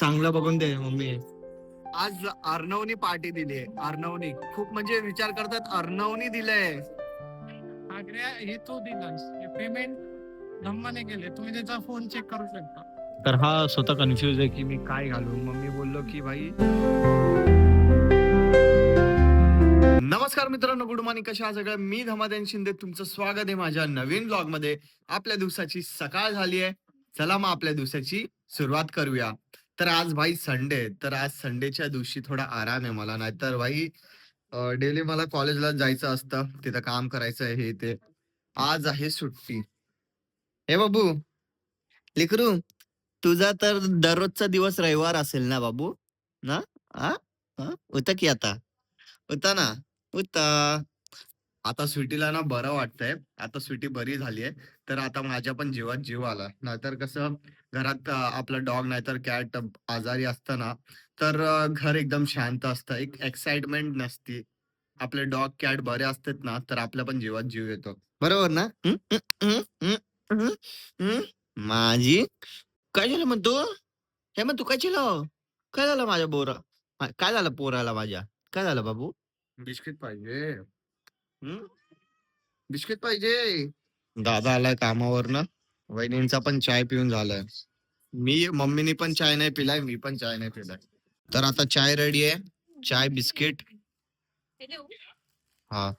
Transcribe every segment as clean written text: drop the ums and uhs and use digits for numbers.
चांगलं बघून दे मम्मी. आज अर्णवनी पार्टी दिली अर्णवनी खूप म्हणजे विचार करतात अर्णवनी दिलंय. आग्र्या हे तो दिलास पेमेंट धम्माने केले, तुम्ही त्याचा फोन चेक करू शकता. तर हा स्वतः कन्फ्युज आहे की मी काय घालू. मम्मी बोललो की भाई. नमस्कार मित्रांनो, गुड मॉर्निंग. कशा आहात सगळं? मी धमादान शिंदे, तुमचं स्वागत आहे माझ्या नवीन ब्लॉग मध्ये. आपल्या दिवसाची सकाळ झाली आहे, चला मग आपल्या दिवसाची सुरुवात करूया. तर आज भाई संडे, तर आज संडेच्या दिवशी थोडा आराम आहे मला, नाहीतर भाई डेली मला कॉलेजला जायचं असतं, तिथं काम करायचं आहे हे ते. आज आहे सुट्टी. हे बाबू लेकरू, तुझा तर दररोजचा दिवस रविवार असेल ना बाबू? ना? आ? होता की आता? होता ना? होता. आता स्वीटीला ना बरं वाटतंय. आता स्वीटी बरी झाली आहे. तर आता माझ्या पण जीवात जीव आला. नाहीतर कसं घरात आपलं डॉग नाहीतर कॅट आजारी असतं ना, तर घर एकदम शांत असतं. एक एक्साइटमेंट नसती. आपले डॉग कॅट बरे असतात ना, तर आपल्या पण जीवात जीव येतो. बरोबर ना? हं, हं, हं, हं, हं, हं. माझी काय झालं म्हणतो? हे म्हणतो काय झालं? काय झालं माझ्या काय झालं पोराला माझ्या? काय झालं बाबू? बिस्किट पाहिजे. हं? बिस्किट पाहिजे. दादा आलाय कामावरनं. वहिनींचा पण चाय पिऊन झालाय. मम्मीनी पण चाय नाही पिलाय, मी पण चाय नाही पिलाय. तर आता चाय रेडी आहे. चाय बिस्किट. हा.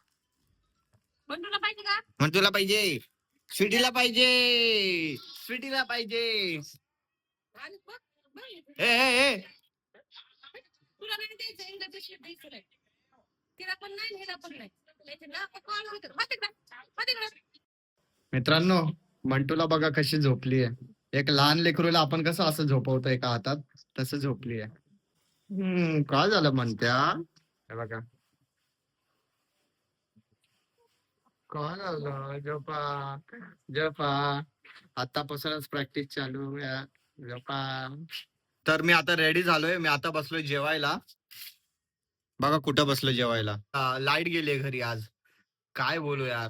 तुला पाहिजे. स्वीटीला पाहिजे. स्वीटीला पाहिजे. ए, ए, ए. तुला नाही द्यायचं एकदा पिशवी द्यायचं नाही. तिला पण नाही ह्याला पण नाही. मित्रांनो, मंटूला बघा कशी झोपली आहे. एक लहान लेकरूला आपण कसं असं झोपवतो एका हातात, तसं झोपली आहे. काय झालं म्हणत्या? हे बघा. काय झालं? झोपा झोपा. आतापासूनच प्रॅक्टिस चालू आहे. झोपा. तर मी आता रेडी झालोय. मी आता बसलोय जेवायला. बघा कुठं बसलोय जेवायला. लाईट गेली घरी आज. काय बोलू यार.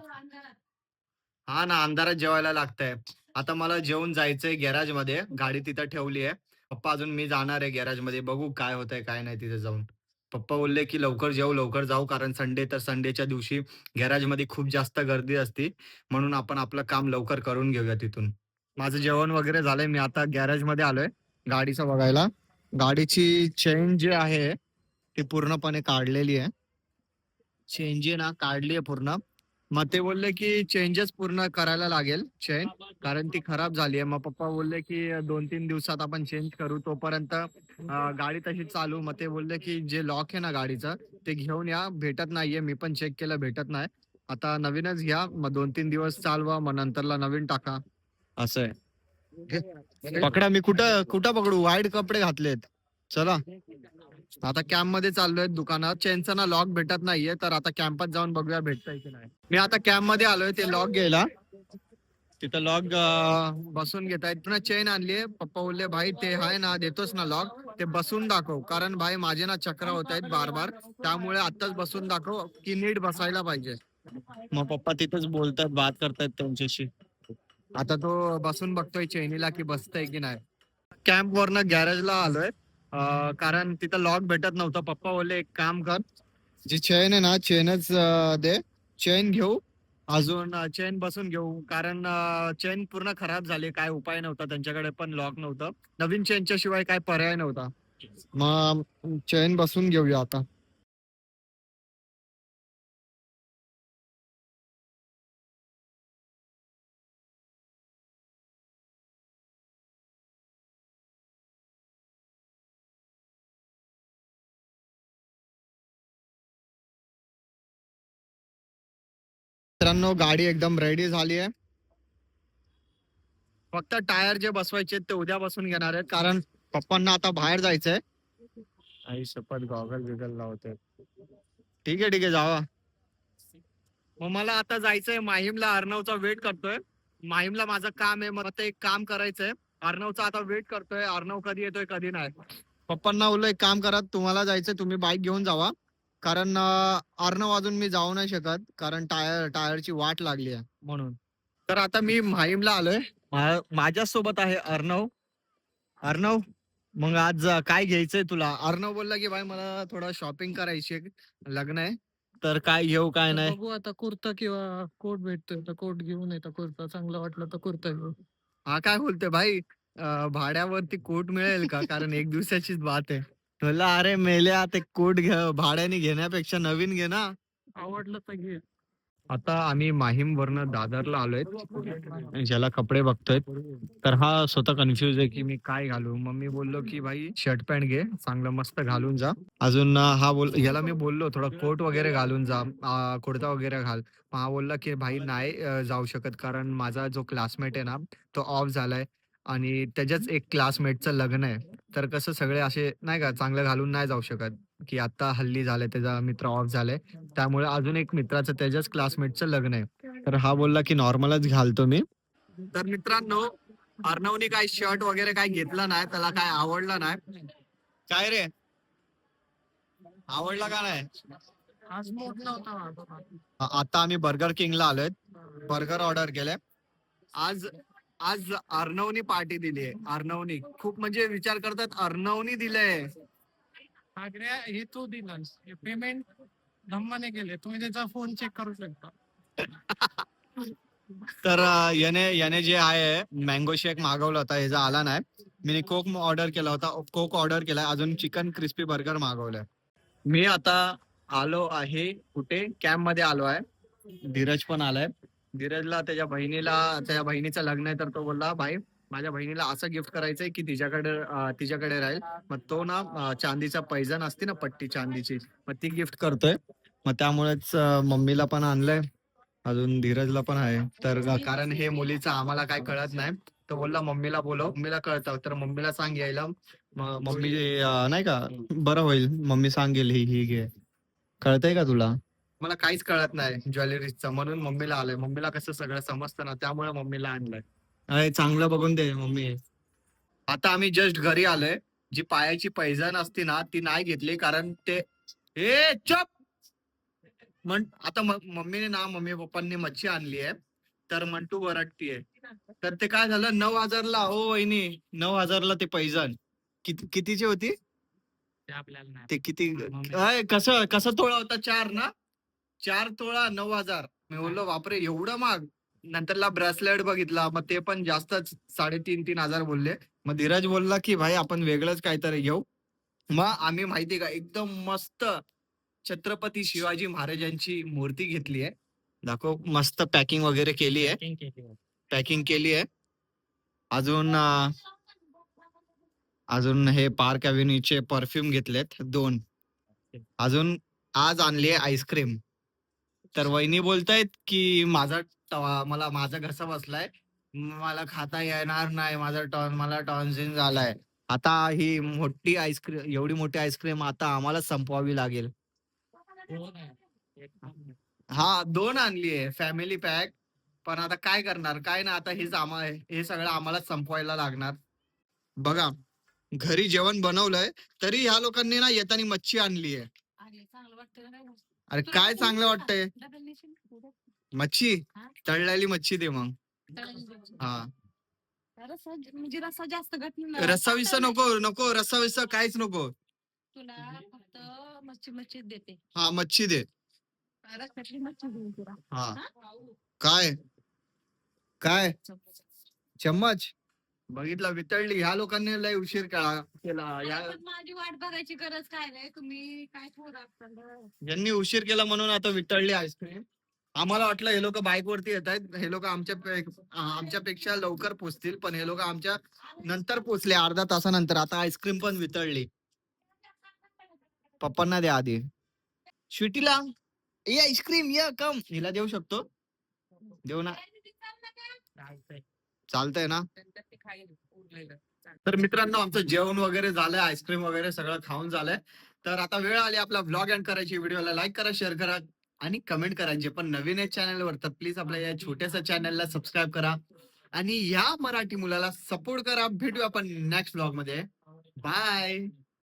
हा ना, अंधारात जेवायला लागतंय. आता मला जेवून जायचंय गॅरेज मध्ये. गाडी तिथं ठेवली आहे. पप्पा अजून मी जाणार आहे गॅरेज मध्ये. बघू काय होतंय काय नाही तिथे जाऊन. पप्पा बोलले की लवकर जाऊ कारण संडे तर संडेच्या दिवशी गॅरेज मध्ये खूप जास्त गर्दी असते. म्हणून आपण आपलं काम लवकर करून घेऊया तिथून. माझं जेवण वगैरे झालंय. मी आता गॅरेज मध्ये आलोय गाडीचं बघायला. गाडीची चेन जी आहे ती पूर्णपणे काढलेली आहे. चेन जी ना काढली आहे पूर्ण. मग ते बोलले की चेंजेस पूर्ण करायला लागेल चेन, कारण ती खराब झाली आहे. मग पप्पा बोलले की 2-3 दिवसात आपण चेंज करू. तोपर्यंत गाडी तशी चालू. मग ते बोलले की जे लॉक आहे ना गाडीचं ते घेऊन या. भेटत नाहीये. मी पण चेक केलं, भेटत नाही. आता नवीनच घ्या. मग 2-3 दिवस चालवा, मग नंतरला नवीन टाका. असं आहे. पकडा. मी कुठं कुठं पकडू? वाईट कपडे घातलेत. चला. आता कॅम्प मध्ये चाललोय दुकानात. चेनचा ना लॉक भेटत नाहीये, तर आता कॅम्पात जाऊन बघूया भेटतंय की नाही. मी आता कॅम्प मध्ये आलोय ते लॉक घ्यायला. तिथं लॉक बसून घेत आहेत. पुन्हा चेन आणलीये. पप्पा बोलले भाई ते आहे ना, देतोस ना लॉक, ते बसून दाखव. कारण भाई माझे ना चक्र होत आहेत बार बार. त्यामुळे आताच बसून दाखव की नीट बसायला पाहिजे. मग पप्पा तिथंच बोलतात, बात करतायत त्यांच्याशी. आता तो बसून बघतोय चेनीला की बसतय की नाही. कॅम्प वरनं गॅरेजला आलोय. कारण तिथं लॉक भेटत नव्हतं. पप्पा बोलले एक काम कर, जी चेन आहे ना चेनच दे. चेन घेऊ, अजून चेन बसून घेऊ. कारण चेन पूर्ण खराब झाली. काय उपाय नव्हता त्यांच्याकडे, पण लॉक नव्हतं. नवीन चेनच्या शिवाय काय पर्याय नव्हता. मग चेन बसून घेऊया आता. मित्रांनो, गाडी एकदम रेडी झाली आहे. फक्त टायर जे बसवायचे ते उद्या बसून घेणार आहेत, कारण पप्पांना आता बाहेर जायचंय. आई शपथ, गॉगल बिगल लावते. ठीक आहे जावा. मग मला आता जायचंय माहीमला. अर्णवचा वेट करतोय. माहीमला माझं काम आहे. मग आता एक काम करायचंय. अर्णवचा आता वेट करतोय. अर्णव कधी येतोय कधी नाही. पप्पांना बोललो एक काम करा, तुम्हाला जायचंय तुम्ही बाईक घेऊन जावा. कारण अर्णव अजून मी जाऊ नाही शकत, कारण टायरची वाट लागली आहे म्हणून. तर आता मी माहीमला आलोय. माझ्या सोबत आहे अर्णव. अर्णव, मग आज काय घ्यायचंय तुला? अर्णव बोलला की भाई मला थोडं शॉपिंग करायची आहे, लग्न आहे, तर काय घेऊ काय तर नाही. बघू आता कुर्ता किंवा कोट भेटतोय तर कोट घेऊन येतो. कुर्ता चांगला वाटला तर कुर्ता घेऊ. हा काय बोलतोय भाई, भाड्यावरती कोट मिळेल का? कारण एक दिवसाचीच बात आहे. म्हणलं अरे मेल्या, ते कोट भाड्याने घेण्यापेक्षा नवीन घे ना. आवडलं तर घे. आता आम्ही माहीम वरनं दादरला आलोय, ज्याला कपडे बघतोय. तर हा स्वतः कन्फ्युज आहे की मी काय घालू. मम्मी बोललो की भाई शर्ट पॅन्ट घे, चांगलं मस्त घालून जा. अजून याला मी बोललो थोडा कोट वगैरे घालून जा, कुर्ता वगैरे घाल. मग हा बोलला की भाई नाही जाऊ शकत, कारण माझा जो क्लासमेट आहे ना तो ऑफ झालाय आणि त्याच्याच एक क्लासमेटचं लग्न आहे. तर कसं सगळे असे नाही का चांगलं घालून नाही जाऊ शकत, की आता हल्ली झालंय त्याचा मित्र ऑफ झालाय, त्यामुळे अजून एक मित्राचं त्याच्याच क्लासमेटचं लग्न आहे. तर हा बोलला की नॉर्मलच घालतो मी. तर मित्रांनो, अर्णवने काय शर्ट वगैरे काय घेतला नाही, त्याला काय आवडला नाही. काय रे, आवडला का नाही? आज मूड नव्हता माझा. आता आम्ही बर्गर किंगला आलोय, बर्गर ऑर्डर केलंय. आज आज अर्णवनी पार्टी दिली आहे. अर्णवनी खूप म्हणजे विचार करतात, अर्णवनी दिलंय. आग्र्या हे तू दिलास. पेमेंट धम्माने केले. तुम्ही त्याचा फोन चेक करू शकता. तर याने याने जे आहे मँगो शेक मागवला होता, ह्याचा आला नाही. मी कोक ऑर्डर केला होता, कोक ऑर्डर केलाय. अजून चिकन क्रिस्पी बर्गर मागवलाय. मी आता आलो आहे कुठे, कॅम्प मध्ये आलो आहे. धीरज पण आलाय. धीरजला त्याच्या बहिणीचं लग्न आहे, तर तो बोलला भाई माझ्या बहिणीला असं गिफ्ट करायचंय की तिच्याकडे राहील. मग तो ना चांदीचा पैजण असते ना, पट्टी चांदीची, मग ती गिफ्ट करतोय. मग त्यामुळेच मम्मीला पण आणलंय, अजून धीरजला पण आहे. तर कारण हे मुलीचं आम्हाला काय कळत नाही, तो बोलला मम्मीला बोलव, मम्मीला कळतं तर मम्मीला सांग यायला. मम्मी नाही का बरं होईल, मम्मी सांगेल ही घे. कळतंय का तुला? मला काहीच कळत नाही ज्वेलरीचं, म्हणून मम्मीला आलंय. मम्मीला कसं सगळं समजतं ना, त्यामुळे मम्मीला आणलंय. अरे चांगलं बघून दे मम्मी. आता आम्ही जस्ट घरी आलोय. जी पायाची पैजण असते ना ती नाही घेतली, कारण ते ए चप आता मम्मीने ना मम्मी पप्पांनी मच्छी आणली आहे, तर मंटू वरटतीये. तर ते काय झालं, 9,000ला हो वहिनी, 9,000ला ते पैजण. कितीची होती ते आपल्याला नाही. ते? किती कसं कसं तोळा होता? 4 ना, 4 तोळा 9,000. मी बोललो बापरे एवढं महाग. नंतरला ब्रेसलेट बघितला, मग ते पण जास्तच, 3,500-3,000 बोलले. मग धीरज बोलला की भाई आपण वेगळंच काहीतरी घेऊ. मग आम्ही माहिती का एकदम मस्त छत्रपती शिवाजी महाराजांची मूर्ती घेतली आहे. दाखव, मस्त पॅकिंग वगैरे केली आहे, पॅकिंग केली आहे. अजून अजून हे पार्क अव्हेन्यूचे परफ्यूम घेतलेत 2. अजून आज आणली आहे आईस्क्रीम. तर वहिनी बोलतायत की मला माझा घसा बसलाय, मला खाता येणार नाही, मला टॉन्सिल झालाय. आता ही मोठी आईस्क्रीम, एवढी मोठी आईस्क्रीम आता आम्हाला संपवावी लागेल. हा 2 आणली आहे फॅमिली पॅक. पण आता काय करणार, काय ना, आता हे सगळं आम्हाला संपवायला लागणार. बघा, घरी जेवण बनवलंय तरी ह्या लोकांनी ना येताना मच्छी आणली आहे. अरे चांगलं वाटतं का नाही? अरे तुला काय डबल चांगलं नेशील का? वाटतंय? डबल नेशील का? मच्छी, हा? तळलेली मच्छी दे मग. डबल नेशील. हा, रस्सा म्हणजे रस्सा जास्त घट रस्सा विस्सा नको, नको रस्सा विस्सा काहीच नको. तुला फक्त मच्छी देते. हा मच्छी दे. रस्स्यातली मच्छी देईन तुला. हा, हा? काय काय चम्मच बघितला, वितळली. ह्या लोकांनी लय उशीर केला. पण माझी वाट बघायची गरज काय नाही, तुम्ही काय यांनी उशीर केला म्हणून आता वितळली आईस्क्रीम. आम्हाला वाटलं हे लोक बाईक वरती येत आहेत, हे लोक आमच्यापेक्षा लवकर पोहोचतील, पण हे लोक आमच्या नंतर पोहोचले, अर्धा तासानंतर. आता आईस्क्रीम पण वितळली. पप्पांना द्या आधी. स्वीटीला ये आईस्क्रीम, ये कम. हिला देऊ शकतो? देऊ ना, चालतंय ना. तर मित्रांनो, आमचं जेवण वगैरे झालंय, आईस्क्रीम वगैरे सगळं खाऊन झालंय. तर आता वेळ आली आपला व्लॉग एंड करायची. व्हिडिओला लाईक करा, शेअर करा आणि कमेंट करा. जे पण नवीन आहे चॅनलवर, तर प्लीज आपल्या या छोट्याशा चॅनलला सबस्क्राईब करा आणि या मराठी मुलाला सपोर्ट करा. भेटूया आपण नेक्स्ट व्लॉग मध्ये. बाय.